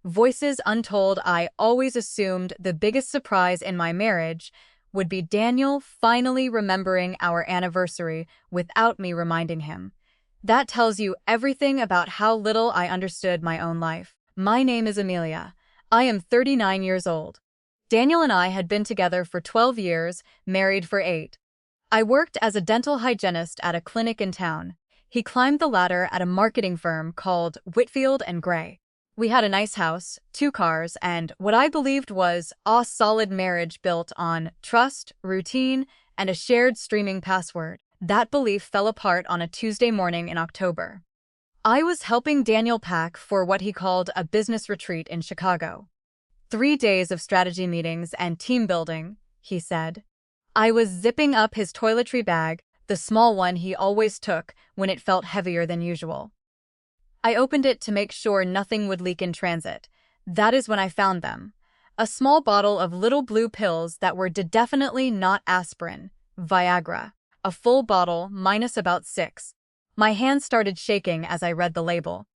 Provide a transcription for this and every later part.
Voices untold. I always assumed the biggest surprise in my marriage would be Daniel finally remembering our anniversary without me reminding him. That tells you everything about how little I understood my own life. My name is Amelia. I am 39 years old. Daniel and I had been together for 12 years, married for 8. I worked as a dental hygienist at a clinic in town. He climbed the ladder at a marketing firm called Whitfield and Gray. We had a nice house, 2 cars, and what I believed was a solid marriage built on trust, routine, and a shared streaming password. That belief fell apart on a Tuesday morning in October. I was helping Daniel pack for what he called a business retreat in Chicago. 3 days of strategy meetings and team building, he said. I was zipping up his toiletry bag, the small one he always took when it felt heavier than usual. I opened it to make sure nothing would leak in transit. That is when I found them. A small bottle of little blue pills that were definitely not aspirin, Viagra. A full bottle minus about 6. My hands started shaking as I read the label.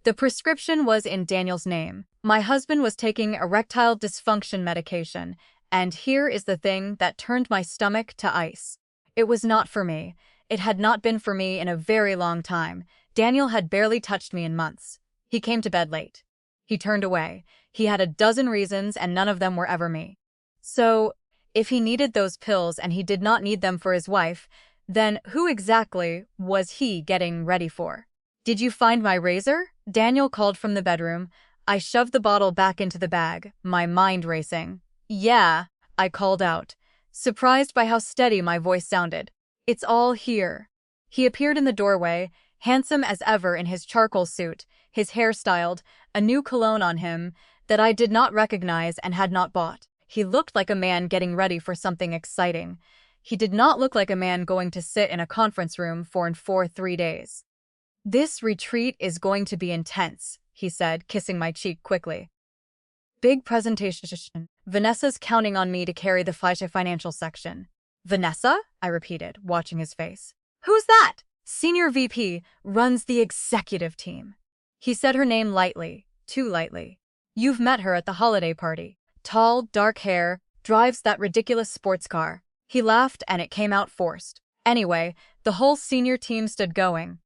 The prescription was in Daniel's name. My husband was taking erectile dysfunction medication, and here is the thing that turned my stomach to ice. It was not for me. It had not been for me in a very long time. Daniel had barely touched me in months. He came to bed late. He turned away. He had a dozen reasons, and none of them were ever me. So, if he needed those pills and he did not need them for his wife, then who exactly was he getting ready for? Did you find my razor? Daniel called from the bedroom. I shoved the bottle back into the bag, my mind racing. Yeah, I called out, surprised by how steady my voice sounded. It's all here. He appeared in the doorway, handsome as ever in his charcoal suit, his hair styled, a new cologne on him that I did not recognize and had not bought. He looked like a man getting ready for something exciting. He did not look like a man going to sit in a conference room for 3 days. This retreat is going to be intense, he said, kissing my cheek quickly. Big presentation. Vanessa's counting on me to carry the financial section. Vanessa? I repeated, watching his face. Who's that? Senior VP, runs the executive team. He said her name lightly, too lightly. You've met her at the holiday party. Tall, dark hair, drives that ridiculous sports car. He laughed and it came out forced. Anyway, the whole senior team stood going.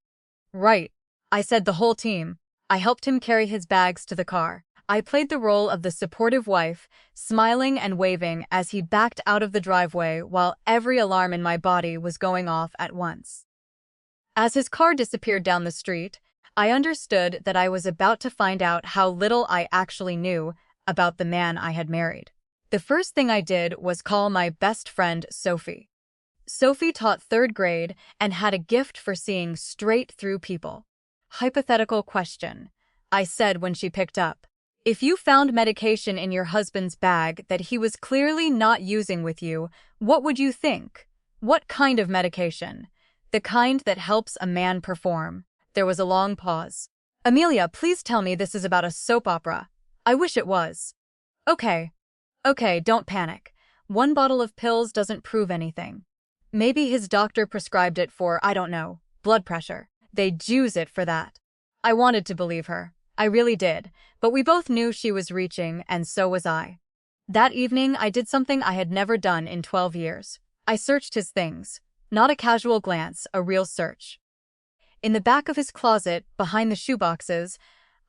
Right. I said the whole team. I helped him carry his bags to the car. I played the role of the supportive wife, smiling and waving as he backed out of the driveway while every alarm in my body was going off at once. As his car disappeared down the street, I understood that I was about to find out how little I actually knew about the man I had married. The first thing I did was call my best friend, Sophie. Sophie taught 3rd grade and had a gift for seeing straight through people. Hypothetical question, I said when she picked up. If you found medication in your husband's bag that he was clearly not using with you, what would you think? What kind of medication? The kind that helps a man perform. There was a long pause. Amelia, please tell me this is about a soap opera. I wish it was. Okay, don't panic. 1 bottle of pills doesn't prove anything. Maybe his doctor prescribed it for, I don't know, blood pressure. They'd use it for that. I wanted to believe her. I really did, but we both knew she was reaching, and so was I. That evening, I did something I had never done in 12 years. I searched his things. Not a casual glance, a real search. In the back of his closet, behind the shoeboxes,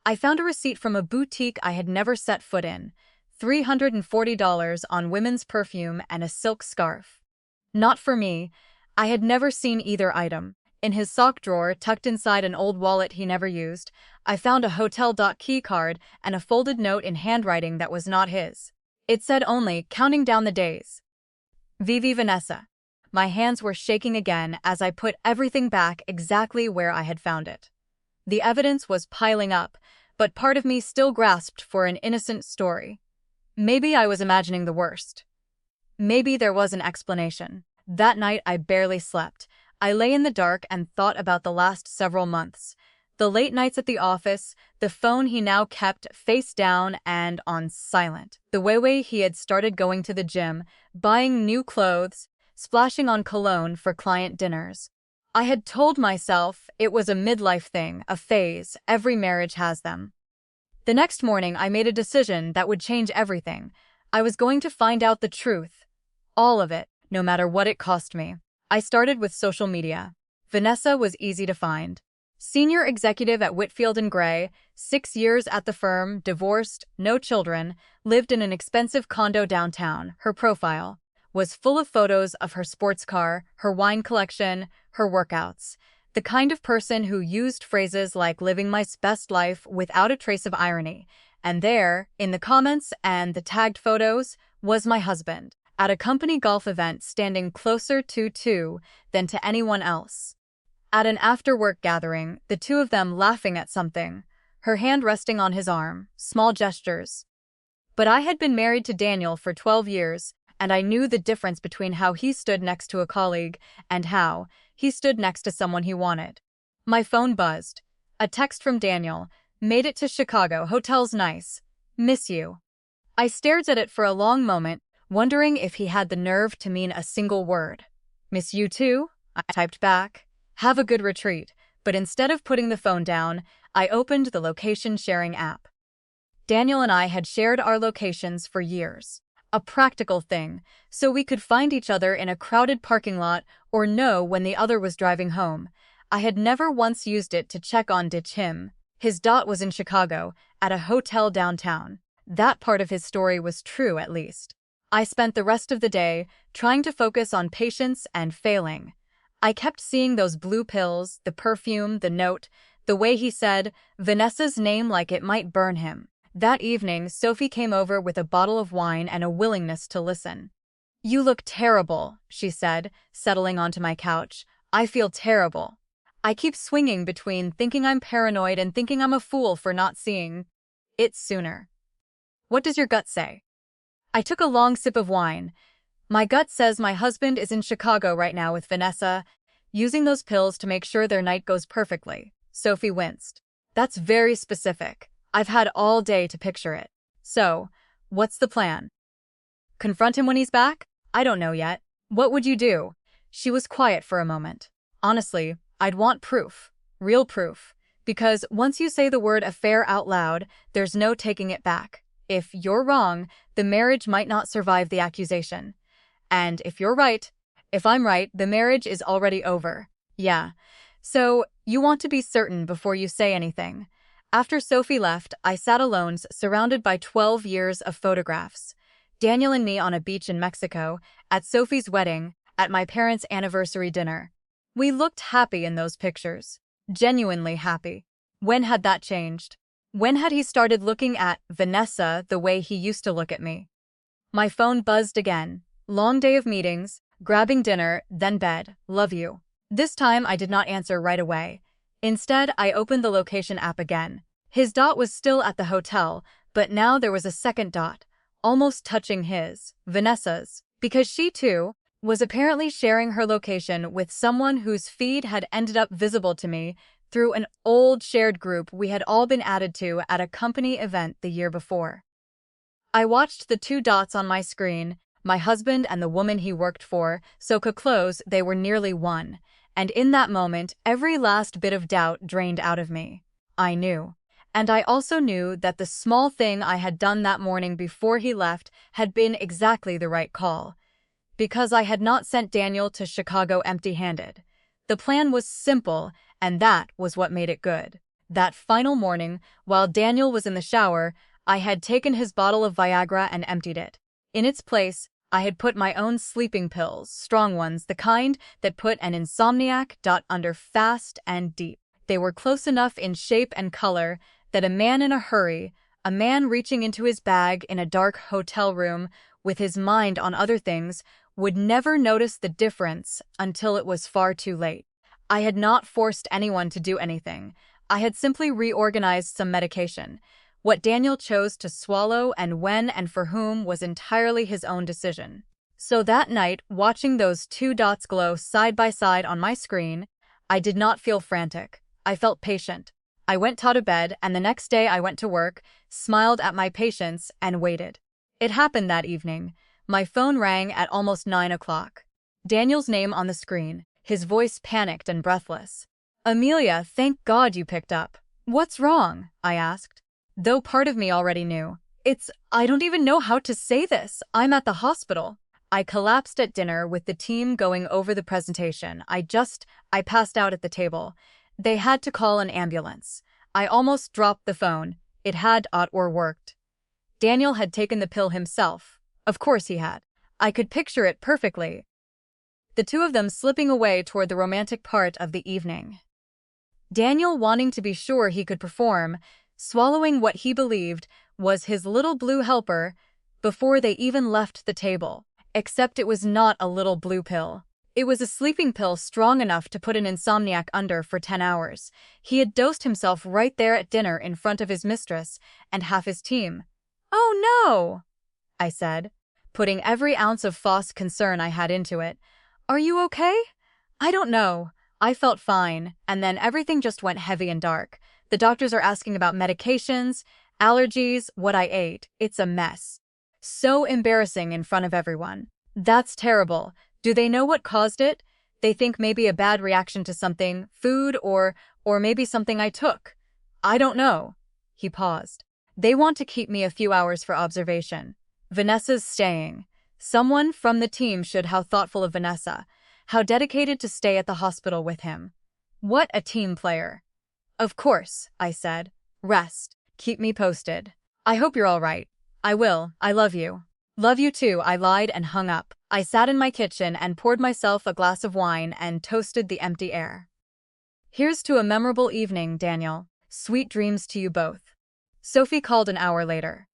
I found a receipt from a boutique I had never set foot in. $340 on women's perfume and a silk scarf. Not for me. I had never seen either item. In his sock drawer, tucked inside an old wallet he never used, I found a hotel key card and a folded note in handwriting that was not his. It said only, counting down the days. Vivi Vanessa. My hands were shaking again as I put everything back exactly where I had found it. The evidence was piling up, but part of me still grasped for an innocent story. Maybe I was imagining the worst. Maybe there was an explanation. That night I barely slept. I lay in the dark and thought about the last several months. The late nights at the office, the phone he now kept face down and on silent. The way he had started going to the gym, buying new clothes, splashing on cologne for client dinners. I had told myself it was a midlife thing, a phase, every marriage has them. The next morning, I made a decision that would change everything. I was going to find out the truth. All of it, no matter what it cost me. I started with social media. Vanessa was easy to find. Senior executive at Whitfield and Gray, 6 years at the firm, divorced, no children, lived in an expensive condo downtown. Her profile was full of photos of her sports car, her wine collection, her workouts. The kind of person who used phrases like living my best life without a trace of irony. And there, in the comments and the tagged photos, was my husband, at a company golf event standing closer to than to anyone else. At an after-work gathering, the two of them laughing at something, her hand resting on his arm, small gestures. But I had been married to Daniel for 12 years, and I knew the difference between how he stood next to a colleague and how he stood next to someone he wanted. My phone buzzed. A text from Daniel. Made it to Chicago. Hotel's nice. Miss you. I stared at it for a long moment, wondering if he had the nerve to mean a single word. Miss you too? I typed back. Have a good retreat. But instead of putting the phone down, I opened the location sharing app. Daniel and I had shared our locations for years. A practical thing, so we could find each other in a crowded parking lot or know when the other was driving home. I had never once used it to check on him. His dot was in Chicago, at a hotel downtown. That part of his story was true, at least. I spent the rest of the day trying to focus on patience and failing. I kept seeing those blue pills, the perfume, the note, the way he said Vanessa's name like it might burn him. That evening, Sophie came over with a bottle of wine and a willingness to listen. You look terrible, she said, settling onto my couch. I feel terrible. I keep swinging between thinking I'm paranoid and thinking I'm a fool for not seeing it sooner. What does your gut say? I took a long sip of wine. My gut says my husband is in Chicago right now with Vanessa, using those pills to make sure their night goes perfectly. Sophie winced. That's very specific. I've had all day to picture it. So, what's the plan? Confront him when he's back? I don't know yet. What would you do? She was quiet for a moment. Honestly, I'd want proof. Real proof. Because once you say the word affair out loud, there's no taking it back. If you're wrong, the marriage might not survive the accusation. And if you're right, if I'm right, the marriage is already over. Yeah. So, you want to be certain before you say anything. After Sophie left, I sat alone, surrounded by 12 years of photographs. Daniel and me on a beach in Mexico, at Sophie's wedding, at my parents' anniversary dinner. We looked happy in those pictures. Genuinely happy. When had that changed? When had he started looking at Vanessa the way he used to look at me? My phone buzzed again. Long day of meetings, grabbing dinner, then bed. Love you. This time I did not answer right away. Instead, I opened the location app again. His dot was still at the hotel, but now there was a second dot, almost touching his, Vanessa's, because she too was apparently sharing her location with someone whose feed had ended up visible to me through an old shared group we had all been added to at a company event the year before. I watched the two dots on my screen, my husband and the woman he worked for, so close they were nearly one. And in that moment, every last bit of doubt drained out of me. I knew. And I also knew that the small thing I had done that morning before he left had been exactly the right call. Because I had not sent Daniel to Chicago empty-handed. The plan was simple, and that was what made it good. That final morning, while Daniel was in the shower, I had taken his bottle of Viagra and emptied it. In its place, I had put my own sleeping pills, strong ones, the kind that put an insomniac under fast and deep. They were close enough in shape and color that a man in a hurry, a man reaching into his bag in a dark hotel room with his mind on other things, would never notice the difference until it was far too late. I had not forced anyone to do anything. I had simply reorganized some medication. What Daniel chose to swallow and when and for whom was entirely his own decision. So that night, watching those two dots glow side by side on my screen, I did not feel frantic. I felt patient. I went to bed, and the next day I went to work, smiled at my patience, and waited. It happened that evening. My phone rang at almost 9 o'clock. Daniel's name on the screen, his voice panicked and breathless. Amelia, thank God you picked up. What's wrong? I asked. though part of me already knew. I don't even know how to say this. I'm at the hospital. I collapsed at dinner with the team going over the presentation. I passed out at the table. They had to call an ambulance. I almost dropped the phone. It had or worked. Daniel had taken the pill himself. Of course he had. I could picture it perfectly. The two of them slipping away toward the romantic part of the evening. Daniel wanting to be sure he could perform, swallowing what he believed was his little blue helper before they even left the table. Except it was not a little blue pill. It was a sleeping pill strong enough to put an insomniac under for 10 hours. He had dosed himself right there at dinner in front of his mistress and half his team. "Oh no," I said, putting every ounce of false concern I had into it. "Are you okay?" "I don't know." I felt fine, and then everything just went heavy and dark. The doctors are asking about medications, allergies, what I ate. It's a mess. So embarrassing in front of everyone. That's terrible. Do they know what caused it? They think maybe a bad reaction to something, food, or maybe something I took. I don't know. He paused. They want to keep me a few hours for observation. Vanessa's staying. Someone from the team should. How thoughtful of Vanessa. How dedicated to stay at the hospital with him. What a team player. Of course, I said. Rest. Keep me posted. I hope you're all right. I will. I love you. Love you too, I lied and hung up. I sat in my kitchen and poured myself a glass of wine and toasted the empty air. Here's to a memorable evening, Daniel. Sweet dreams to you both. Sophie called an hour later.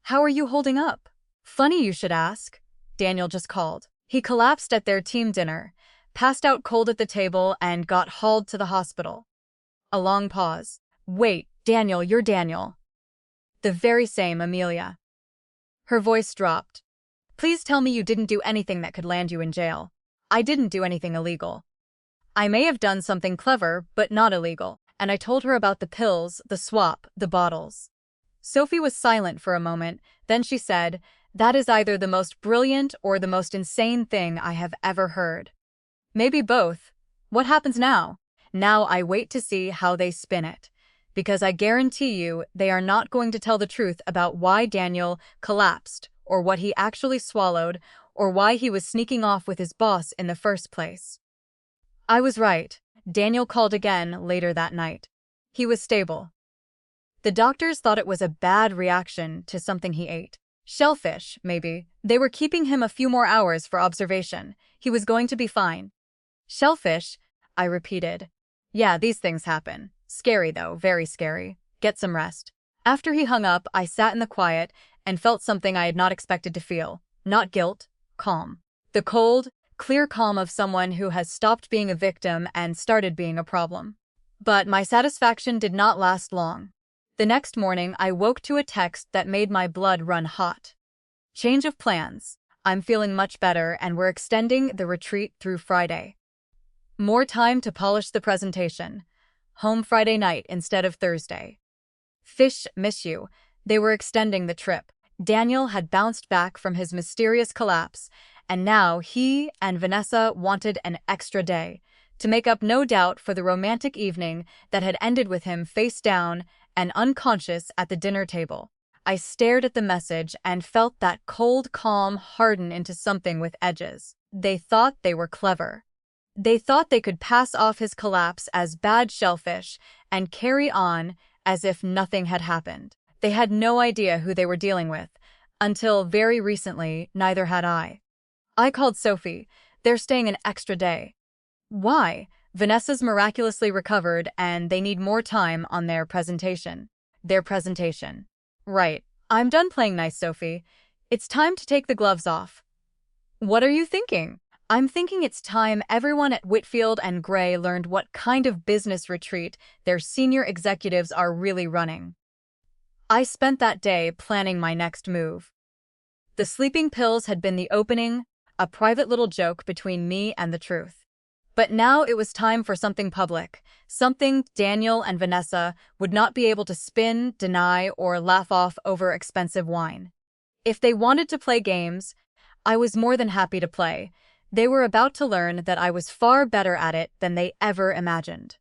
How are you holding up? Funny you should ask. Daniel just called. He collapsed at their team dinner, passed out cold at the table, and got hauled to the hospital. A long pause. Wait, Daniel, you're Daniel. The very same, Amelia. Her voice dropped. Please tell me you didn't do anything that could land you in jail. I didn't do anything illegal. I may have done something clever, but not illegal. And I told her about the pills, the swap, the bottles. Sophie was silent for a moment, then she said, that is either the most brilliant or the most insane thing I have ever heard. Maybe both. What happens now? Now I wait to see how they spin it. Because I guarantee you they are not going to tell the truth about why Daniel collapsed, or what he actually swallowed, or why he was sneaking off with his boss in the first place. I was right. Daniel called again later that night. He was stable. The doctors thought it was a bad reaction to something he ate. Shellfish, maybe. They were keeping him a few more hours for observation. He was going to be fine. Shellfish, I repeated. Yeah, these things happen. Scary though, very scary. Get some rest. After he hung up, I sat in the quiet and felt something I had not expected to feel. Not guilt, calm. The cold, clear calm of someone who has stopped being a victim and started being a problem. But my satisfaction did not last long. The next morning, I woke to a text that made my blood run hot. Change of plans. I'm feeling much better and we're extending the retreat through Friday. More time to polish the presentation. Home Friday night instead of Thursday. Fish, miss you. They were extending the trip. Daniel had bounced back from his mysterious collapse, and now he and Vanessa wanted an extra day, to make up no doubt for the romantic evening that had ended with him face down and unconscious at the dinner table. I stared at the message and felt that cold calm harden into something with edges. They thought they were clever. They thought they could pass off his collapse as bad shellfish and carry on as if nothing had happened. They had no idea who they were dealing with. Until very recently, neither had I. I called Sophie. They're staying an extra day. Why? Vanessa's miraculously recovered and they need more time on their presentation. Their presentation. Right. I'm done playing nice, Sophie. It's time to take the gloves off. What are you thinking? I'm thinking it's time everyone at Whitfield and Gray learned what kind of business retreat their senior executives are really running. I spent that day planning my next move. The sleeping pills had been the opening, a private little joke between me and the truth. But now it was time for something public, something Daniel and Vanessa would not be able to spin, deny, or laugh off over expensive wine. If they wanted to play games, I was more than happy to play. They were about to learn that I was far better at it than they ever imagined.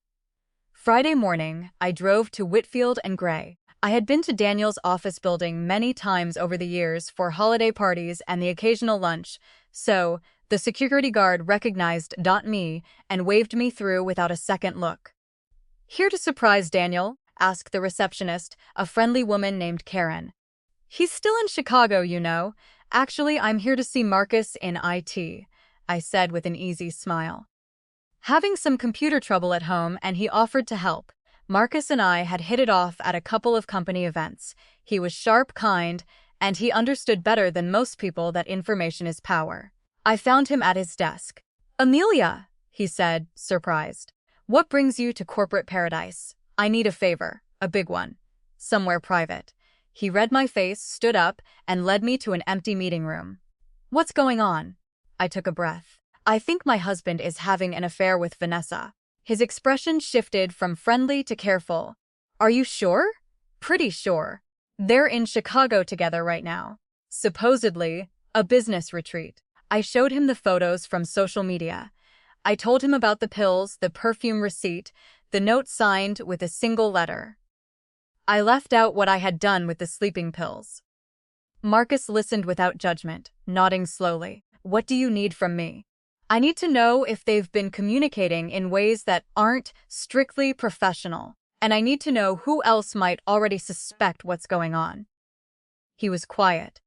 Friday morning, I drove to Whitfield and Gray. I had been to Daniel's office building many times over the years for holiday parties and the occasional lunch, so the security guard recognized me and waved me through without a second look. "Here to surprise Daniel?" asked the receptionist, a friendly woman named Karen. "He's still in Chicago, you know. Actually, I'm here to see Marcus in IT," I said with an easy smile. Having some computer trouble at home, and he offered to help. Marcus and I had hit it off at a couple of company events. He was sharp, kind, and he understood better than most people that information is power. I found him at his desk. "Amelia," he said, surprised. "What brings you to corporate paradise? I need a favor, a big one. Somewhere private." He read my face, stood up, and led me to an empty meeting room. "What's going on?" I took a breath. "I think my husband is having an affair with Vanessa." His expression shifted from friendly to careful. "Are you sure?" "Pretty sure. They're in Chicago together right now. Supposedly, a business retreat." I showed him the photos from social media. I told him about the pills, the perfume receipt, the note signed with a single letter. I left out what I had done with the sleeping pills. Marcus listened without judgment, nodding slowly. "What do you need from me?" "I need to know if they've been communicating in ways that aren't strictly professional, and I need to know who else might already suspect what's going on." He was quiet,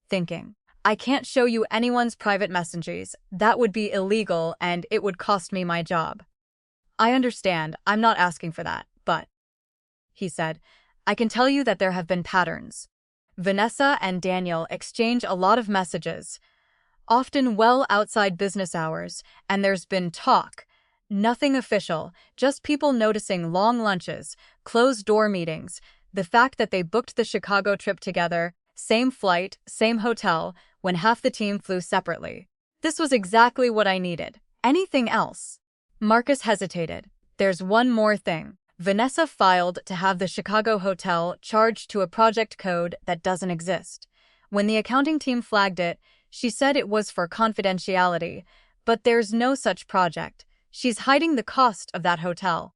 thinking. "I can't show you anyone's private messages. That would be illegal and it would cost me my job." "I understand. I'm not asking for that, but," he said, "I can tell you that there have been patterns. Vanessa and Daniel exchange a lot of messages, often well outside business hours, and there's been talk. Nothing official, just people noticing long lunches, closed-door meetings, the fact that they booked the Chicago trip together, same flight, same hotel, when half the team flew separately. This was exactly what I needed. Anything else?" Marcus hesitated. "There's one more thing. Vanessa filed to have the Chicago hotel charged to a project code that doesn't exist. When the accounting team flagged it, she said it was for confidentiality, but there's no such project. She's hiding the cost of that hotel."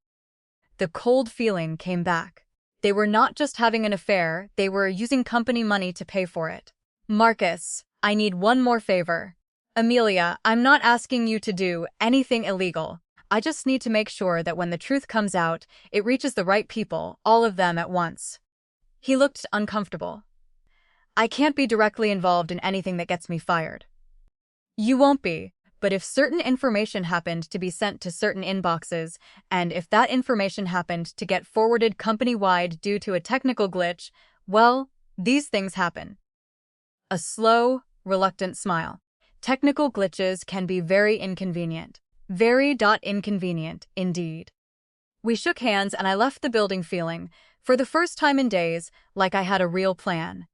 The cold feeling came back. They were not just having an affair, they were using company money to pay for it. "Marcus, I need one more favor." "Amelia, I'm not asking you to do anything illegal. I just need to make sure that when the truth comes out, it reaches the right people, all of them at once." He looked uncomfortable. "I can't be directly involved in anything that gets me fired." "You won't be, but if certain information happened to be sent to certain inboxes, and if that information happened to get forwarded company-wide due to a technical glitch, well, these things happen." A slow, reluctant smile. "Technical glitches can be very inconvenient. Very inconvenient, indeed." We shook hands and I left the building feeling, for the first time in days, like I had a real plan.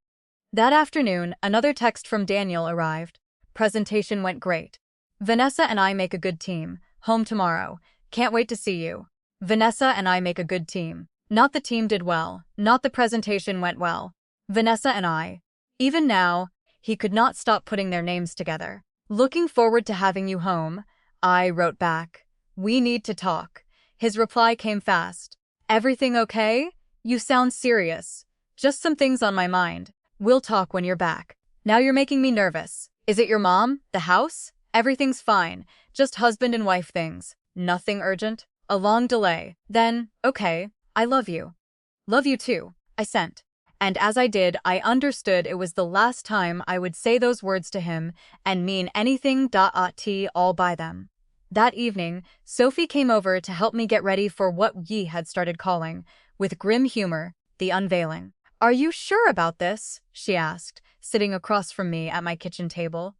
That afternoon, another text from Daniel arrived. "Presentation went great. Vanessa and I make a good team. Home tomorrow. Can't wait to see you." Vanessa and I make a good team. Not the team did well, not the presentation went well. Vanessa and I. Even now, he could not stop putting their names together. "Looking forward to having you home," I wrote back. "We need to talk." His reply came fast. "Everything okay? You sound serious." "Just some things on my mind. We'll talk when you're back." "Now you're making me nervous. Is it your mom? The house?" "Everything's fine. Just husband and wife things. Nothing urgent." A long delay. Then, "Okay, I love you." "Love you too," I sent. And as I did, I understood it was the last time I would say those words to him and mean anything all by them. That evening, Sophie came over to help me get ready for what Yi had started calling, with grim humor, the unveiling. "Are you sure about this?" she asked, sitting across from me at my kitchen table.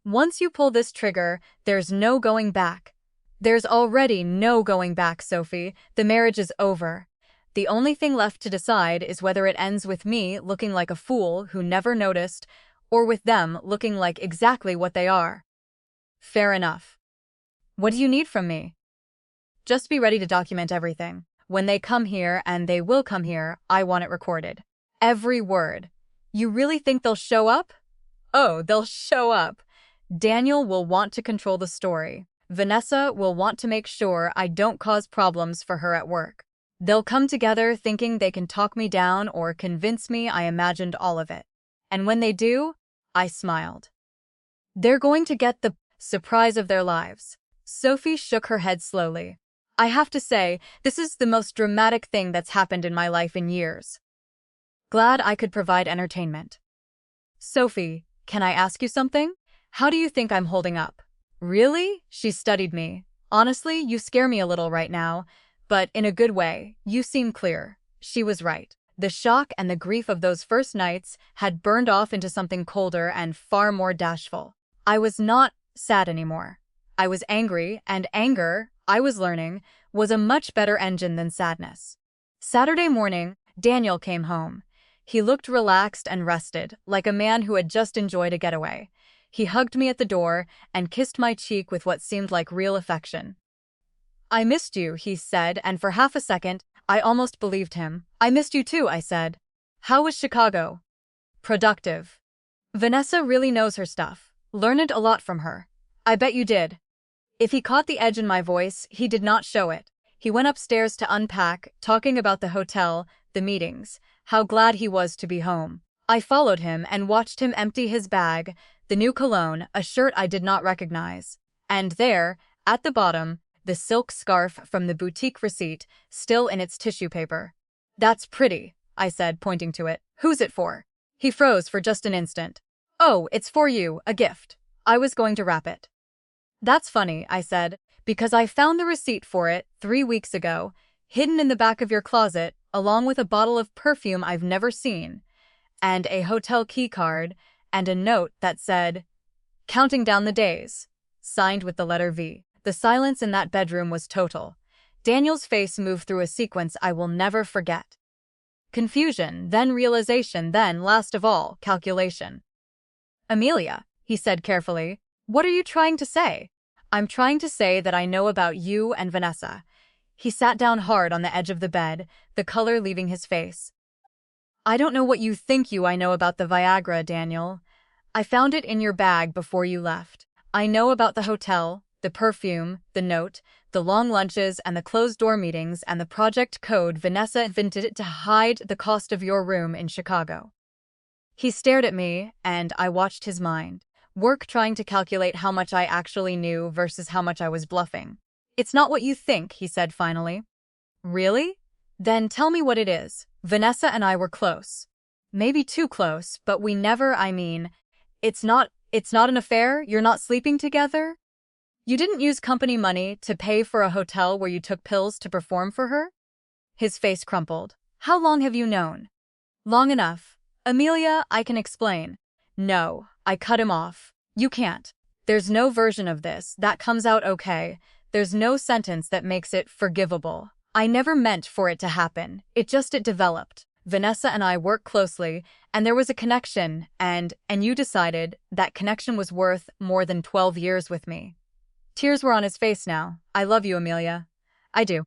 "Once you pull this trigger, there's no going back." "There's already no going back, Sophie. The marriage is over. The only thing left to decide is whether it ends with me looking like a fool who never noticed, or with them looking like exactly what they are." "Fair enough. What do you need from me?" "Just be ready to document everything. When they come here, and they will come here, I want it recorded. Every word." "You really think they'll show up?" "Oh, they'll show up." "Daniel will want to control the story. Vanessa will want to make sure I don't cause problems for her at work. They'll come together thinking they can talk me down or convince me I imagined all of it. And when they do, I smiled. They're going to get the surprise of their lives. Sophie shook her head slowly. I have to say, this is the most dramatic thing that's happened in my life in years. Glad I could provide entertainment. Sophie, can I ask you something? How do you think I'm holding up? Really? She studied me. Honestly, you scare me a little right now, but in a good way. You seem clear. She was right. The shock and the grief of those first nights had burned off into something colder and far more dashful. I was not sad anymore. I was angry, and anger, I was learning, was a much better engine than sadness. Saturday morning, Daniel came home. He looked relaxed and rested, like a man who had just enjoyed a getaway. He hugged me at the door and kissed my cheek with what seemed like real affection. I missed you, he said, and for half a second, I almost believed him. I missed you too, I said. How was Chicago? Productive. Vanessa really knows her stuff. Learned a lot from her. I bet you did. If he caught the edge in my voice, he did not show it. He went upstairs to unpack, talking about the hotel, the meetings, how glad he was to be home. I followed him and watched him empty his bag, the new cologne, a shirt I did not recognize. And there, at the bottom, the silk scarf from the boutique receipt, still in its tissue paper. That's pretty, I said, pointing to it. Who's it for? He froze for just an instant. Oh, it's for you, a gift. I was going to wrap it. That's funny, I said, because I found the receipt for it 3 weeks ago, hidden in the back of your closet, along with a bottle of perfume I've never seen, and a hotel key card, and a note that said, "Counting down the days," signed with the letter V. The silence in that bedroom was total. Daniel's face moved through a sequence I will never forget. Confusion, then realization, then, last of all, calculation. Amelia, he said carefully, what are you trying to say? I'm trying to say that I know about you and Vanessa. He sat down hard on the edge of the bed, the color leaving his face. I don't know what you think I know about the Viagra, Daniel. I found it in your bag before you left. I know about the hotel, the perfume, the note, the long lunches and the closed-door meetings and the project code Vanessa invented it to hide the cost of your room in Chicago. He stared at me, and I watched his mind work trying to calculate how much I actually knew versus how much I was bluffing. It's not what you think, he said finally. Really? Then tell me what it is. Vanessa and I were close. Maybe too close, but we never, it's not an affair? You're not sleeping together? You didn't use company money to pay for a hotel where you took pills to perform for her? His face crumpled. How long have you known? Long enough. Amelia, I can explain. No, I cut him off. You can't. There's no version of this that comes out okay. There's no sentence that makes it forgivable. I never meant for it to happen. It developed. Vanessa and I worked closely, and there was a connection, and you decided that connection was worth more than 12 years with me. Tears were on his face now. I love you, Amelia. I do.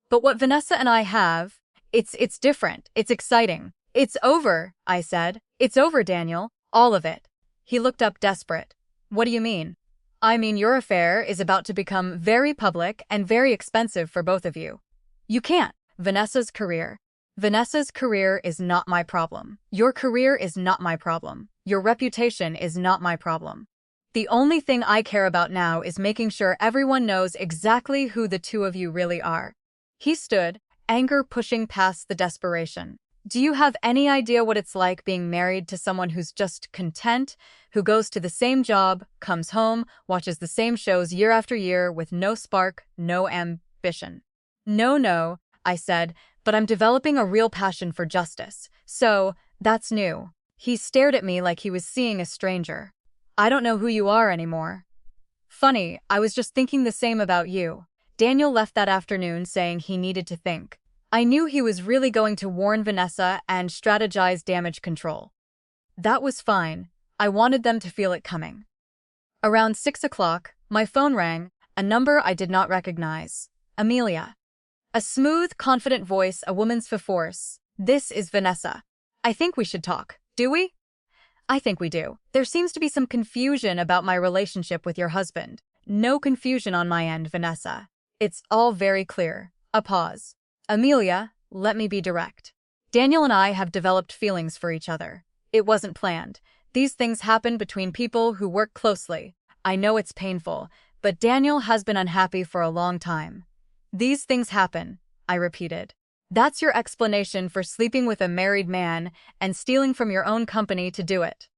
But what Vanessa and I have, it's different. It's exciting. It's over, I said. It's over, Daniel. All of it. He looked up desperate. What do you mean? I mean your affair is about to become very public and very expensive for both of you. You can't. Vanessa's career. Vanessa's career is not my problem. Your career is not my problem. Your reputation is not my problem. The only thing I care about now is making sure everyone knows exactly who the two of you really are. He stood, anger pushing past the desperation. Do you have any idea what it's like being married to someone who's just content, who goes to the same job, comes home, watches the same shows year after year with no spark, no ambition? No, I said, but I'm developing a real passion for justice. So, that's new. He stared at me like he was seeing a stranger. I don't know who you are anymore. Funny, I was just thinking the same about you. Daniel left that afternoon saying he needed to think. I knew he was really going to warn Vanessa and strategize damage control. That was fine. I wanted them to feel it coming. Around 6 o'clock, my phone rang, a number I did not recognize. Amelia. A smooth, confident voice, a woman's force. This is Vanessa. I think we should talk. Do we? I think we do. There seems to be some confusion about my relationship with your husband. No confusion on my end, Vanessa. It's all very clear. A pause. Amelia, let me be direct. Daniel and I have developed feelings for each other. It wasn't planned. These things happen between people who work closely. I know it's painful, but Daniel has been unhappy for a long time. These things happen, I repeated. That's your explanation for sleeping with a married man and stealing from your own company to do it.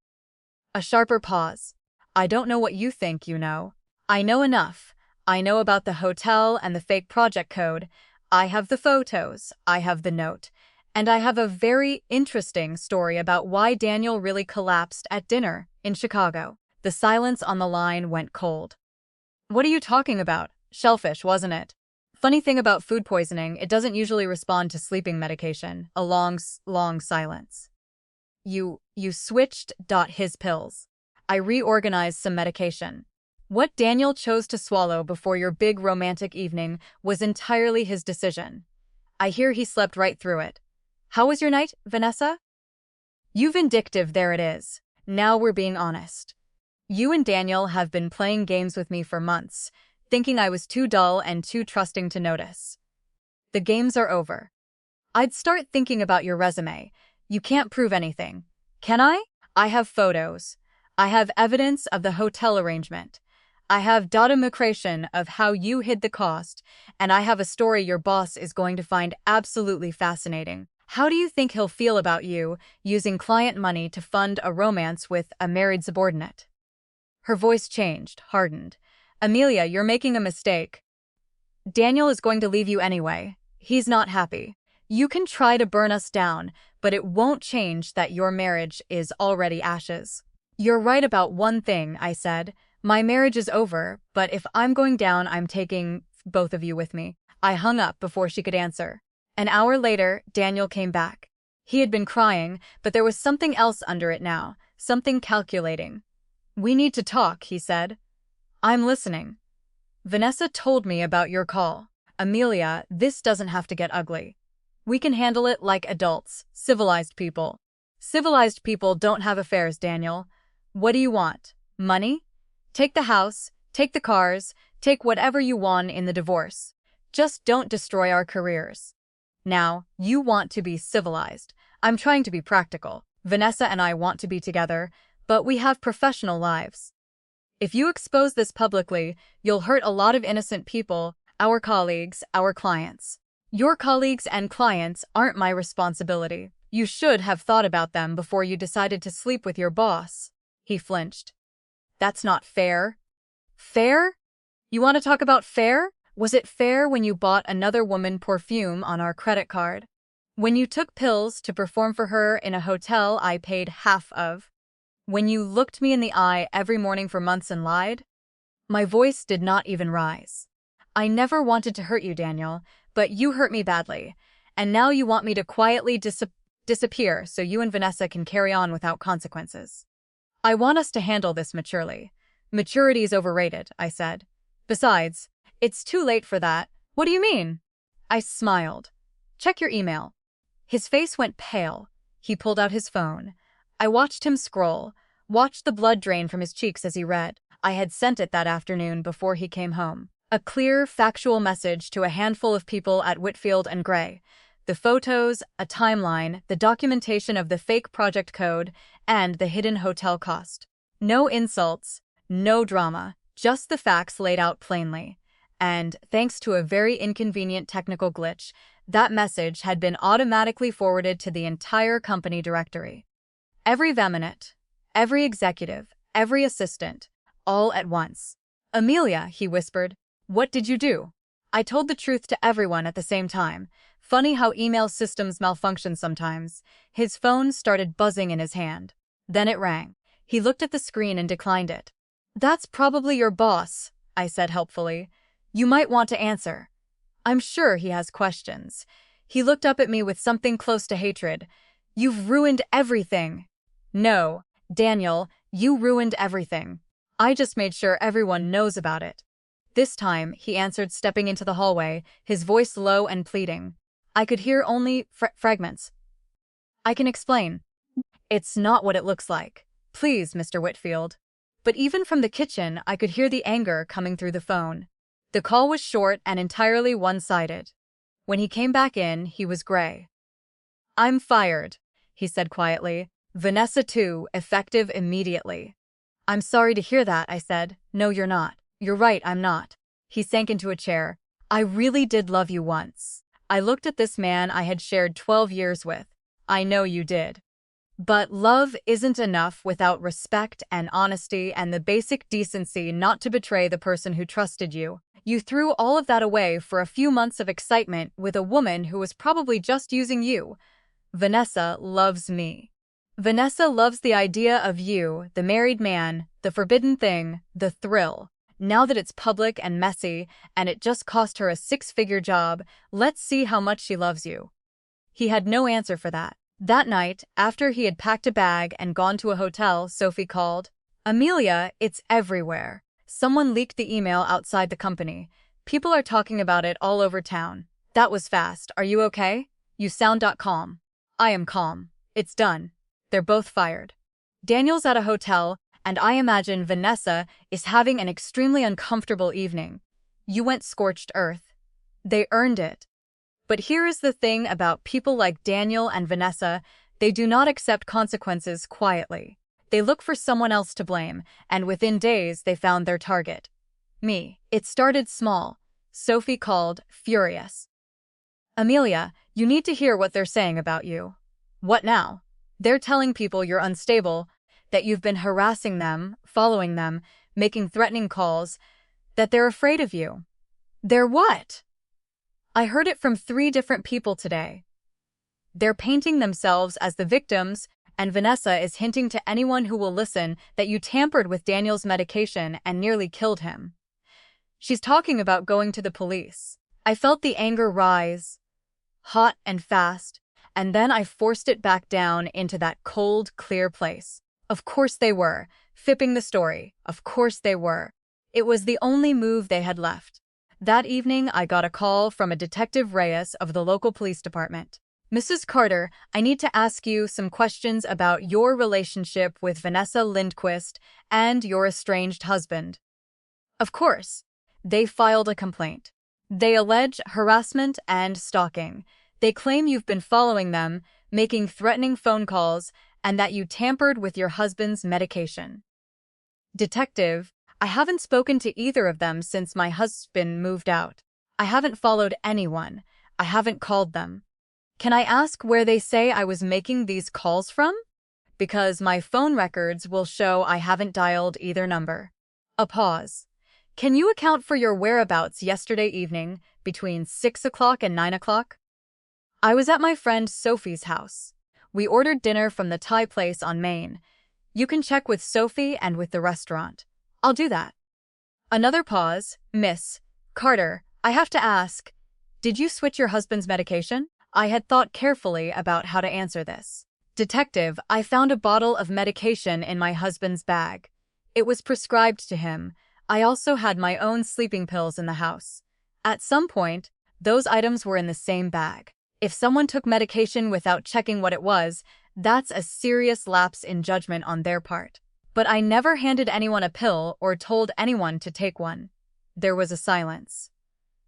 A sharper pause. I don't know what you think you know. I know enough. I know about the hotel and the fake project code. I have the photos. I have the note. And I have a very interesting story about why Daniel really collapsed at dinner in Chicago. The silence on the line went cold. What are you talking about? Shellfish, wasn't it? Funny thing about food poisoning, it doesn't usually respond to sleeping medication. A long silence. You switched. His pills. I reorganized some medication. What Daniel chose to swallow before your big romantic evening was entirely his decision. I hear he slept right through it. How was your night, Vanessa? You vindictive, there it is. Now we're being honest. You and Daniel have been playing games with me for months, thinking I was too dull and too trusting to notice. The games are over. I'd start thinking about your resume. You can't prove anything. Can I? I have photos. I have evidence of the hotel arrangement. I have documentation of how you hid the cost, and I have a story your boss is going to find absolutely fascinating. How do you think he'll feel about you using client money to fund a romance with a married subordinate? Her voice changed, hardened. Amelia, you're making a mistake. Daniel is going to leave you anyway. He's not happy. You can try to burn us down, but it won't change that your marriage is already ashes. You're right about one thing, I said. My marriage is over, but if I'm going down, I'm taking both of you with me. I hung up before she could answer. An hour later, Daniel came back. He had been crying, but there was something else under it now, something calculating. We need to talk, he said. I'm listening. Vanessa told me about your call. Amelia, this doesn't have to get ugly. We can handle it like adults, civilized people. Civilized people don't have affairs, Daniel. What do you want? Money? Take the house, take the cars, take whatever you want in the divorce. Just don't destroy our careers. Now, you want to be civilized. I'm trying to be practical. Vanessa and I want to be together, but we have professional lives. If you expose this publicly, you'll hurt a lot of innocent people, our colleagues, our clients. Your colleagues and clients aren't my responsibility. You should have thought about them before you decided to sleep with your boss. He flinched. That's not fair. Fair? You want to talk about fair? Was it fair when you bought another woman perfume on our credit card? When you took pills to perform for her in a hotel I paid half of? When you looked me in the eye every morning for months and lied? My voice did not even rise. I never wanted to hurt you, Daniel, but you hurt me badly, and now you want me to quietly disappear so you and Vanessa can carry on without consequences. I want us to handle this maturely. Maturity is overrated, I said. Besides, it's too late for that. What do you mean? I smiled. Check your email. His face went pale. He pulled out his phone. I watched him scroll, watched the blood drain from his cheeks as he read. I had sent it that afternoon before he came home. A clear, factual message to a handful of people at Whitfield and Gray. The photos, a timeline, the documentation of the fake project code, and the hidden hotel cost. No insults, no drama, just the facts laid out plainly. And, thanks to a very inconvenient technical glitch, that message had been automatically forwarded to the entire company directory. Every Vaminate, every executive, every assistant, all at once. Amelia, he whispered, what did you do? I told the truth to everyone at the same time. Funny how email systems malfunction sometimes. His phone started buzzing in his hand. Then it rang. He looked at the screen and declined it. That's probably your boss, I said helpfully. You might want to answer. I'm sure he has questions. He looked up at me with something close to hatred. You've ruined everything. No, Daniel, you ruined everything. I just made sure everyone knows about it. This time, he answered, stepping into the hallway, his voice low and pleading. I could hear only fragments. I can explain. It's not what it looks like. Please, Mr. Whitfield. But even from the kitchen, I could hear the anger coming through the phone. The call was short and entirely one-sided. When he came back in, he was gray. "I'm fired," he said quietly. "Vanessa too, effective immediately." "I'm sorry to hear that," I said. "No, you're not. You're right, I'm not." He sank into a chair. "I really did love you once." I looked at this man I had shared 12 years with. "I know you did. But love isn't enough without respect and honesty and the basic decency not to betray the person who trusted you. You threw all of that away for a few months of excitement with a woman who was probably just using you. Vanessa loves me. Vanessa loves the idea of you, the married man, the forbidden thing, the thrill. Now that it's public and messy, and it just cost her a 6-figure job, let's see how much she loves you." He had no answer for that. That night, after he had packed a bag and gone to a hotel, Sophie called. "Amelia, it's everywhere. Someone leaked the email outside the company. People are talking about it all over town." "That was fast. Are you okay? You sound calm." "I am calm. It's done. They're both fired." Daniel's at a hotel, and I imagine Vanessa is having an extremely uncomfortable evening. You went scorched earth. They earned it. But here is the thing about people like Daniel and Vanessa: they do not accept consequences quietly. They look for someone else to blame, and within days they found their target. Me. It started small. Sophie called, furious. "Amelia, you need to hear what they're saying about you." "What now?" "They're telling people you're unstable, that you've been harassing them, following them, making threatening calls, that they're afraid of you." "They're what?" "I heard it from 3 different people today. They're painting themselves as the victims, and Vanessa is hinting to anyone who will listen that you tampered with Daniel's medication and nearly killed him. She's talking about going to the police." I felt the anger rise, hot and fast, and then I forced it back down into that cold, clear place. Of course they were, fipping the story. Of course they were. It was the only move they had left. That evening, I got a call from a Detective Reyes of the local police department. "Mrs. Carter, I need to ask you some questions about your relationship with Vanessa Lindquist and your estranged husband." Of course. They filed a complaint. They allege harassment and stalking. They claim you've been following them, making threatening phone calls, and that you tampered with your husband's medication. Detective, I haven't spoken to either of them since my husband moved out. I haven't followed anyone. I haven't called them. Can I ask where they say I was making these calls from? Because my phone records will show I haven't dialed either number. A pause. Can you account for your whereabouts yesterday evening between 6 o'clock and 9 o'clock? I was at my friend Sophie's house. We ordered dinner from the Thai place on Main. You can check with Sophie and with the restaurant. I'll do that. Another pause. Miss Carter, I have to ask, did you switch your husband's medication? I had thought carefully about how to answer this. Detective, I found a bottle of medication in my husband's bag. It was prescribed to him. I also had my own sleeping pills in the house. At some point, those items were in the same bag. If someone took medication without checking what it was, that's a serious lapse in judgment on their part. But I never handed anyone a pill or told anyone to take one. There was a silence.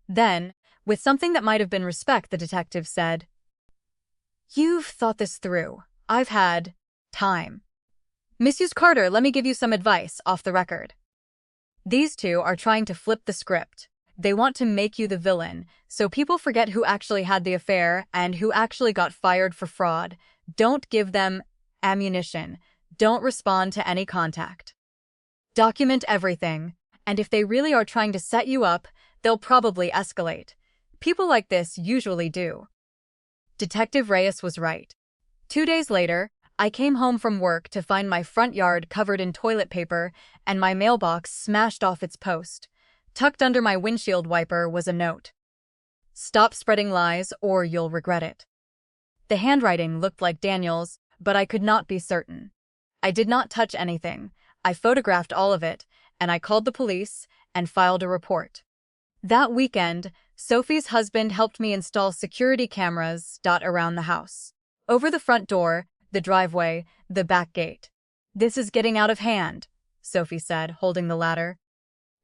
Then, with something that might have been respect, the detective said, "You've thought this through. I've had time. Mrs. Carter, let me give you some advice off the record. These two are trying to flip the script. They want to make you the villain, so people forget who actually had the affair and who actually got fired for fraud. Don't give them ammunition. Don't respond to any contact. Document everything, and if they really are trying to set you up, they'll probably escalate. People like this usually do." Detective Reyes was right. 2 days later, I came home from work to find my front yard covered in toilet paper and my mailbox smashed off its post. Tucked under my windshield wiper was a note. "Stop spreading lies or you'll regret it." The handwriting looked like Daniel's, but I could not be certain. I did not touch anything. I photographed all of it, and I called the police and filed a report. That weekend, Sophie's husband helped me install security cameras around the house. Over the front door, the driveway, the back gate. "This is getting out of hand," Sophie said, holding the ladder.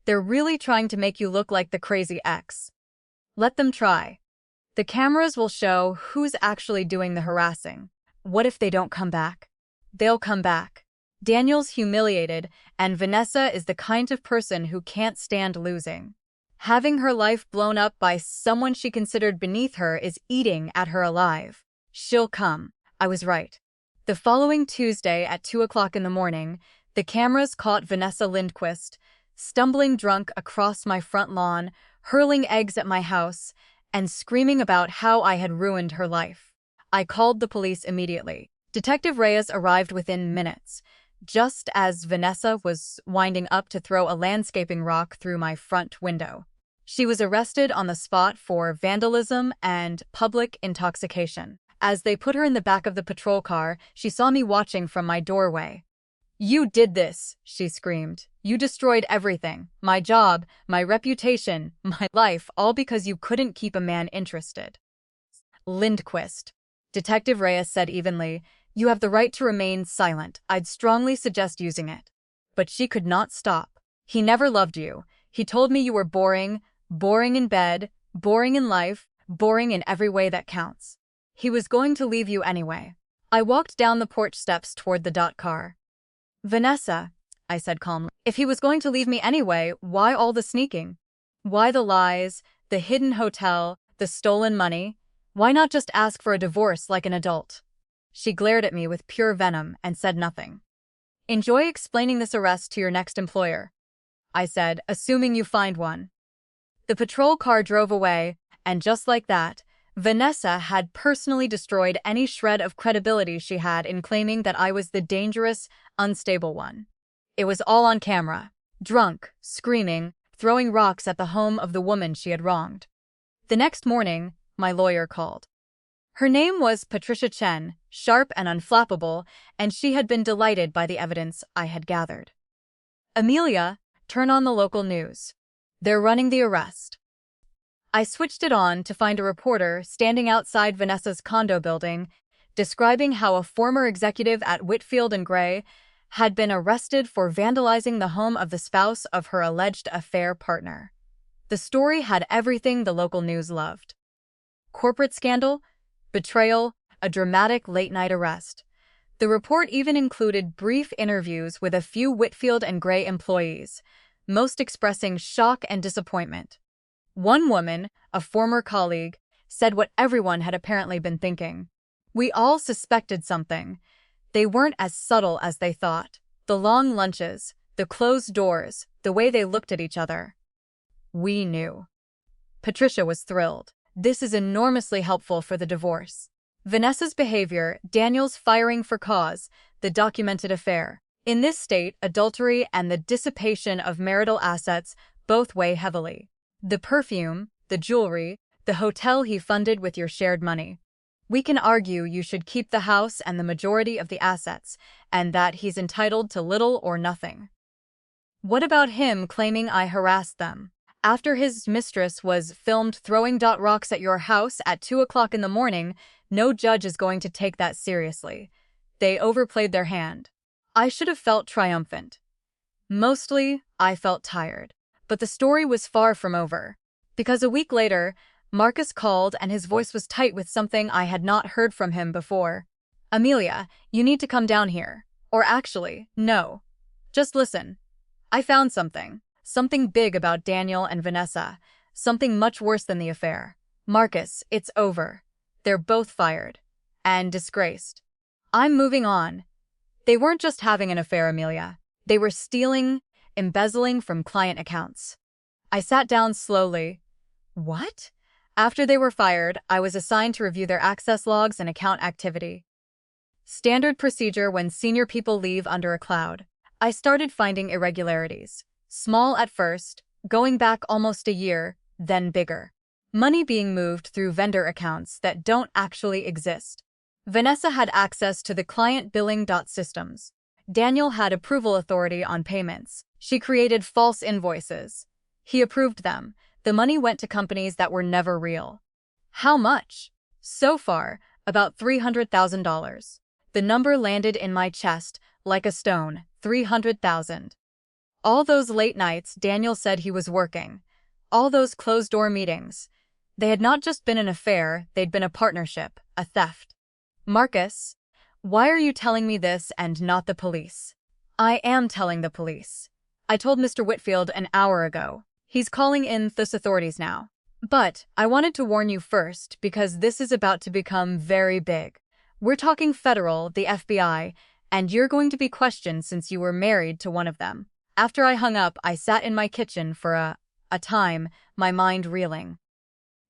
"They're really trying to make you look like the crazy ex." "Let them try. The cameras will show who's actually doing the harassing. What if they don't come back? They'll come back. Daniel's humiliated, and Vanessa is the kind of person who can't stand losing. Having her life blown up by someone she considered beneath her is eating at her alive. She'll come. I was right. The following Tuesday at 2 o'clock in the morning, the cameras caught Vanessa Lindquist, stumbling drunk across my front lawn, hurling eggs at my house, and screaming about how I had ruined her life. I called the police immediately. Detective Reyes arrived within minutes, just as Vanessa was winding up to throw a landscaping rock through my front window. She was arrested on the spot for vandalism and public intoxication. As they put her in the back of the patrol car, she saw me watching from my doorway. "You did this," she screamed. "You destroyed everything. My job, my reputation, my life, all because you couldn't keep a man interested." "Lindquist," Detective Reyes said evenly, "you have the right to remain silent. I'd strongly suggest using it." But she could not stop. "He never loved you. He told me you were boring, boring in bed, boring in life, boring in every way that counts. He was going to leave you anyway." I walked down the porch steps toward the car. "Vanessa," I said calmly, "if he was going to leave me anyway, why all the sneaking? Why the lies, the hidden hotel, the stolen money? Why not just ask for a divorce like an adult?" She glared at me with pure venom and said nothing. "Enjoy explaining this arrest to your next employer," I said, "assuming you find one." The patrol car drove away, and just like that, Vanessa had personally destroyed any shred of credibility she had in claiming that I was the dangerous, unstable one. It was all on camera. Drunk, screaming, throwing rocks at the home of the woman she had wronged. The next morning, my lawyer called. Her name was Patricia Chen, sharp and unflappable, and she had been delighted by the evidence I had gathered. "Amelia, turn on the local news. They're running the arrest." I switched it on to find a reporter standing outside Vanessa's condo building, describing how a former executive at Whitfield and Gray had been arrested for vandalizing the home of the spouse of her alleged affair partner. The story had everything the local news loved. Corporate scandal, betrayal, a dramatic late-night arrest. The report even included brief interviews with a few Whitfield and Gray employees, most expressing shock and disappointment. One woman, a former colleague, said what everyone had apparently been thinking. "We all suspected something. They weren't as subtle as they thought. The long lunches, the closed doors, the way they looked at each other. We knew." Patricia was thrilled. "This is enormously helpful for the divorce." Vanessa's behavior, Daniel's firing for cause, the documented affair. In this state, adultery and the dissipation of marital assets both weigh heavily. The perfume, the jewelry, the hotel he funded with your shared money. We can argue you should keep the house and the majority of the assets, and that he's entitled to little or nothing. What about him claiming I harassed them? After his mistress was filmed throwing rocks at your house at 2 o'clock in the morning, no judge is going to take that seriously. They overplayed their hand. I should have felt triumphant. Mostly, I felt tired. But the story was far from over. Because a week later, Marcus called and his voice was tight with something I had not heard from him before. "Amelia, you need to come down here. Or actually, no. Just listen. I found something. Something big about Daniel and Vanessa. Something much worse than the affair. Marcus, it's over. They're both fired. And disgraced. I'm moving on. They weren't just having an affair, Amelia. They were stealing, embezzling from client accounts." I sat down slowly. "What?" After they were fired, I was assigned to review their access logs and account activity. Standard procedure when senior people leave under a cloud. I started finding irregularities. Small at first, going back almost a year, then bigger. Money being moved through vendor accounts that don't actually exist. Vanessa had access to the client billing systems. Daniel had approval authority on payments. She created false invoices. He approved them. The money went to companies that were never real. How much? So far, about $300,000. The number landed in my chest like a stone, 300,000. All those late nights Daniel said he was working. All those closed-door meetings. They had not just been an affair, they'd been a partnership, a theft. Marcus, why are you telling me this and not the police? I am telling the police. I told Mr. Whitfield an hour ago. He's calling in the authorities now. But I wanted to warn you first because this is about to become very big. We're talking federal, the FBI, and you're going to be questioned since you were married to one of them. After I hung up, I sat in my kitchen for a time, my mind reeling.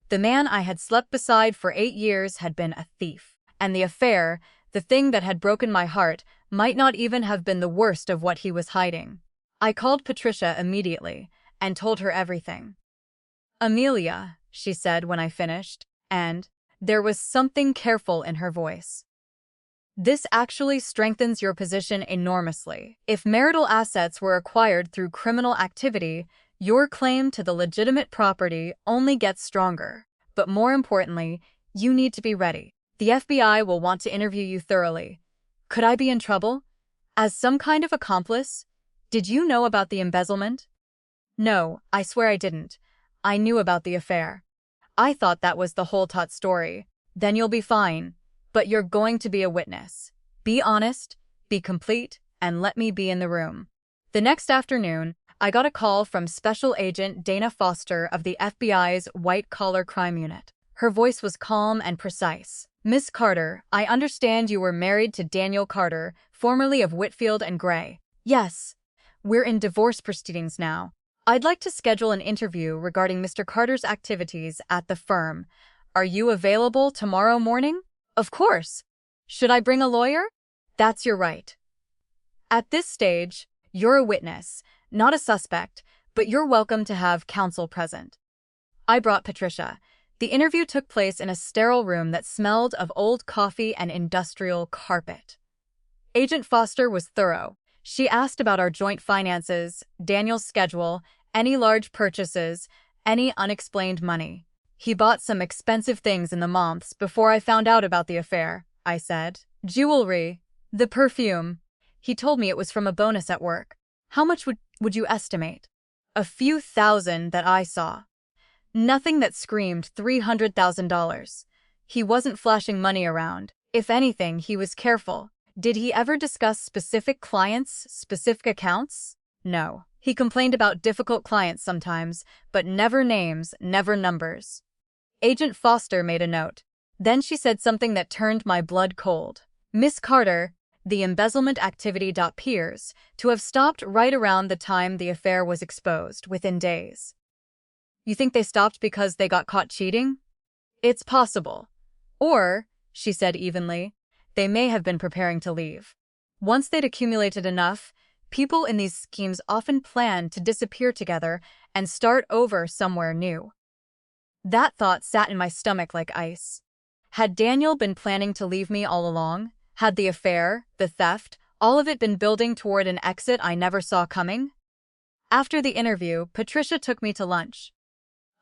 The man I had slept beside for 8 years had been a thief. And the affair, the thing that had broken my heart, might not even have been the worst of what he was hiding. I called Patricia immediately and told her everything. Amelia, she said when I finished, and there was something careful in her voice. This actually strengthens your position enormously. If marital assets were acquired through criminal activity, your claim to the legitimate property only gets stronger. But more importantly, you need to be ready. The FBI will want to interview you thoroughly. Could I be in trouble? As some kind of accomplice? Did you know about the embezzlement? No, I swear I didn't. I knew about the affair. I thought that was the whole tot story. Then you'll be fine. But you're going to be a witness. Be honest, be complete, and let me be in the room. The next afternoon, I got a call from Special Agent Dana Foster of the FBI's White-Collar Crime Unit. Her voice was calm and precise. Miss Carter, I understand you were married to Daniel Carter, formerly of Whitfield and Gray. Yes. We're in divorce proceedings now. I'd like to schedule an interview regarding Mr. Carter's activities at the firm. Are you available tomorrow morning? Of course. Should I bring a lawyer? That's your right. At this stage, you're a witness, not a suspect, but you're welcome to have counsel present. I brought Patricia. The interview took place in a sterile room that smelled of old coffee and industrial carpet. Agent Foster was thorough. She asked about our joint finances, Daniel's schedule, any large purchases, any unexplained money. He bought some expensive things in the months before I found out about the affair, I said. Jewelry, the perfume. He told me it was from a bonus at work. How much would you estimate? A few thousand that I saw. Nothing that screamed $300,000. He wasn't flashing money around. If anything, he was careful. Did he ever discuss specific clients, specific accounts? No. He complained about difficult clients sometimes, but never names, never numbers. Agent Foster made a note. Then she said something that turned my blood cold. Miss Carter, the embezzlement activity appears to have stopped right around the time the affair was exposed, within days. You think they stopped because they got caught cheating? It's possible. Or, she said evenly, they may have been preparing to leave. Once they'd accumulated enough, people in these schemes often plan to disappear together and start over somewhere new. That thought sat in my stomach like ice. Had Daniel been planning to leave me all along? Had the affair, the theft, all of it been building toward an exit I never saw coming? After the interview, Patricia took me to lunch.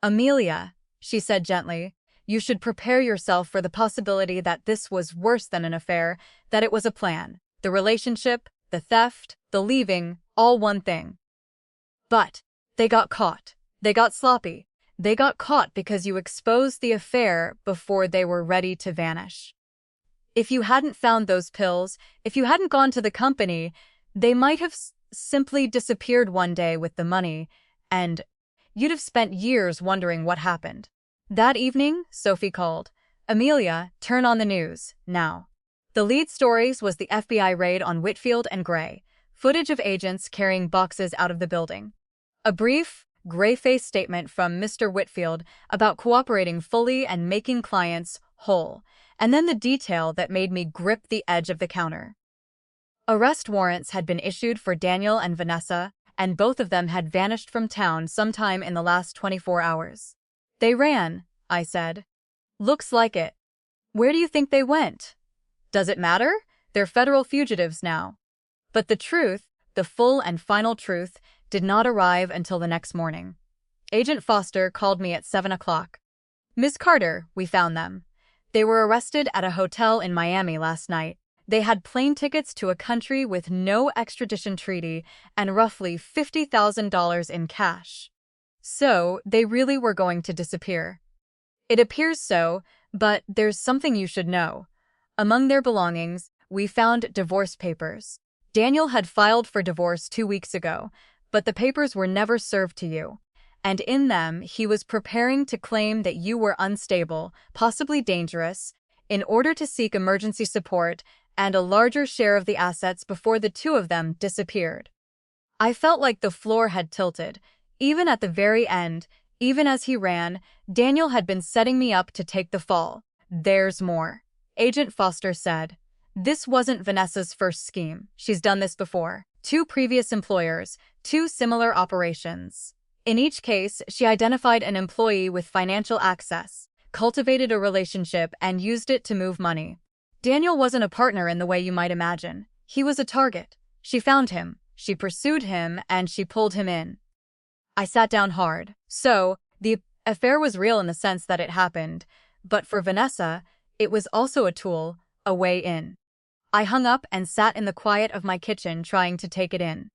Amelia, she said gently, you should prepare yourself for the possibility that this was worse than an affair, that it was a plan. The relationship, the theft, the leaving, all one thing. But they got caught. They got sloppy. They got caught because you exposed the affair before they were ready to vanish. If you hadn't found those pills, if you hadn't gone to the company, they might have simply disappeared one day with the money, and you'd have spent years wondering what happened. That evening, Sophie called. Amelia, turn on the news, now. The lead stories was the FBI raid on Whitfield and Gray, footage of agents carrying boxes out of the building. A brief, gray-faced statement from Mr. Whitfield about cooperating fully and making clients whole, and then the detail that made me grip the edge of the counter. Arrest warrants had been issued for Daniel and Vanessa, and both of them had vanished from town sometime in the last 24 hours. They ran, I said. Looks like it. Where do you think they went? Does it matter? They're federal fugitives now. But the truth, the full and final truth, did not arrive until the next morning. Agent Foster called me at 7 o'clock. Miss Carter, we found them. They were arrested at a hotel in Miami last night. They had plane tickets to a country with no extradition treaty and roughly $50,000 in cash. So, they really were going to disappear. It appears so, but there's something you should know. Among their belongings, we found divorce papers. Daniel had filed for divorce 2 weeks ago, but the papers were never served to you. And in them, he was preparing to claim that you were unstable, possibly dangerous, in order to seek emergency support and a larger share of the assets before the two of them disappeared. I felt like the floor had tilted. Even at the very end, even as he ran, Daniel had been setting me up to take the fall. "There's more," Agent Foster said. "This wasn't Vanessa's first scheme. She's done this before. 2 previous employers, 2 similar operations. In each case, she identified an employee with financial access, cultivated a relationship, and used it to move money. Daniel wasn't a partner in the way you might imagine. He was a target. She found him, she pursued him, and she pulled him in." I sat down hard. So, the affair was real in the sense that it happened, but for Vanessa, it was also a tool, a way in. I hung up and sat in the quiet of my kitchen trying to take it in.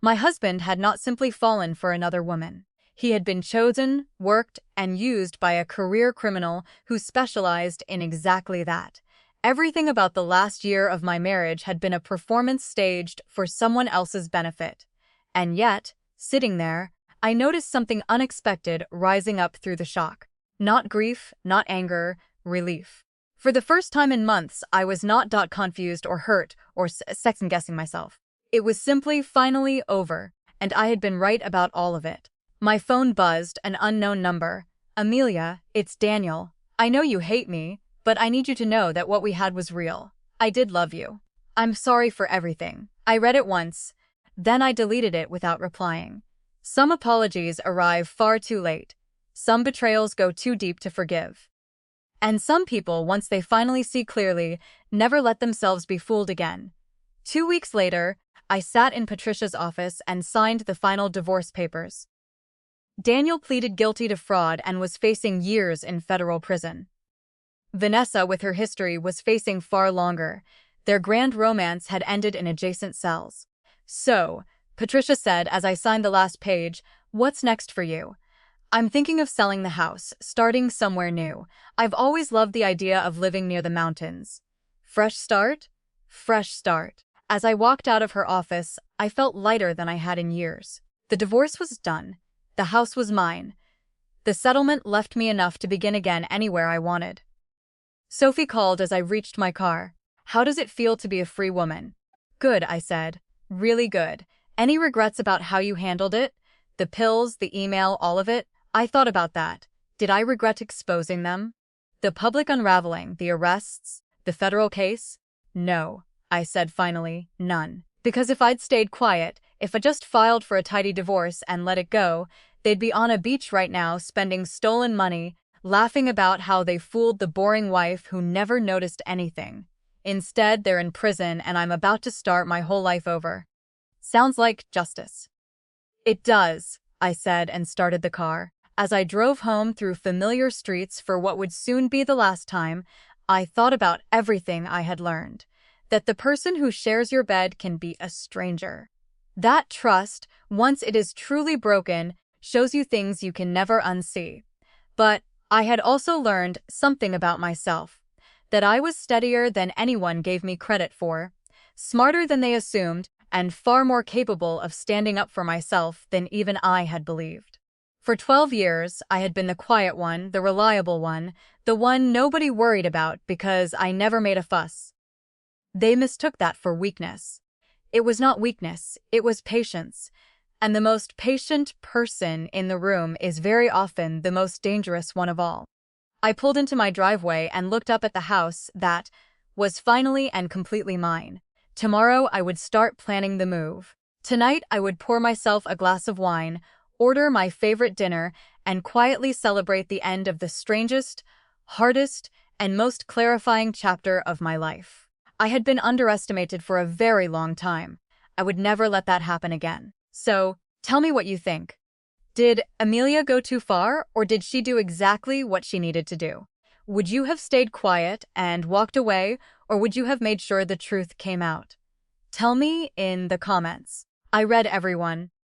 My husband had not simply fallen for another woman. He had been chosen, worked, and used by a career criminal who specialized in exactly that. Everything about the last year of my marriage had been a performance staged for someone else's benefit. And yet, sitting there, I noticed something unexpected rising up through the shock. Not grief, not anger, relief. For the first time in months, I was not confused or hurt or second-guessing myself. It was simply finally over, and I had been right about all of it. My phone buzzed, an unknown number. "Amelia, it's Daniel. I know you hate me, but I need you to know that what we had was real. I did love you. I'm sorry for everything." I read it once, then I deleted it without replying. Some apologies arrive far too late. Some betrayals go too deep to forgive. And some people, once they finally see clearly, never let themselves be fooled again. 2 weeks later, I sat in Patricia's office and signed the final divorce papers. Daniel pleaded guilty to fraud and was facing years in federal prison. Vanessa, with her history, was facing far longer. Their grand romance had ended in adjacent cells. "So," Patricia said as I signed the last page, "what's next for you?" "I'm thinking of selling the house, starting somewhere new. I've always loved the idea of living near the mountains." Fresh start? Fresh start. As I walked out of her office, I felt lighter than I had in years. The divorce was done. The house was mine. The settlement left me enough to begin again anywhere I wanted. Sophie called as I reached my car. "How does it feel to be a free woman?" "Good," I said. "Really good. Any regrets about how you handled it? The pills, the email, all of it?" I thought about that. Did I regret exposing them? The public unraveling, the arrests, the federal case? No, I said finally, none. Because if I'd stayed quiet, if I just filed for a tidy divorce and let it go, they'd be on a beach right now spending stolen money, laughing about how they fooled the boring wife who never noticed anything. Instead, they're in prison and I'm about to start my whole life over. Sounds like justice. It does, I said and started the car. As I drove home through familiar streets for what would soon be the last time, I thought about everything I had learned. That the person who shares your bed can be a stranger. That trust, once it is truly broken, shows you things you can never unsee. But I had also learned something about myself. That I was steadier than anyone gave me credit for, smarter than they assumed, and far more capable of standing up for myself than even I had believed. For 12 years, I had been the quiet one, the reliable one, the one nobody worried about because I never made a fuss. They mistook that for weakness. It was not weakness, it was patience. And the most patient person in the room is very often the most dangerous one of all. I pulled into my driveway and looked up at the house that was finally and completely mine. Tomorrow I would start planning the move. Tonight I would pour myself a glass of wine, order my favorite dinner, and quietly celebrate the end of the strangest, hardest, and most clarifying chapter of my life. I had been underestimated for a very long time. I would never let that happen again. So, tell me what you think. Did Amelia go too far, or did she do exactly what she needed to do? Would you have stayed quiet and walked away, or would you have made sure the truth came out? Tell me in the comments. I read everyone.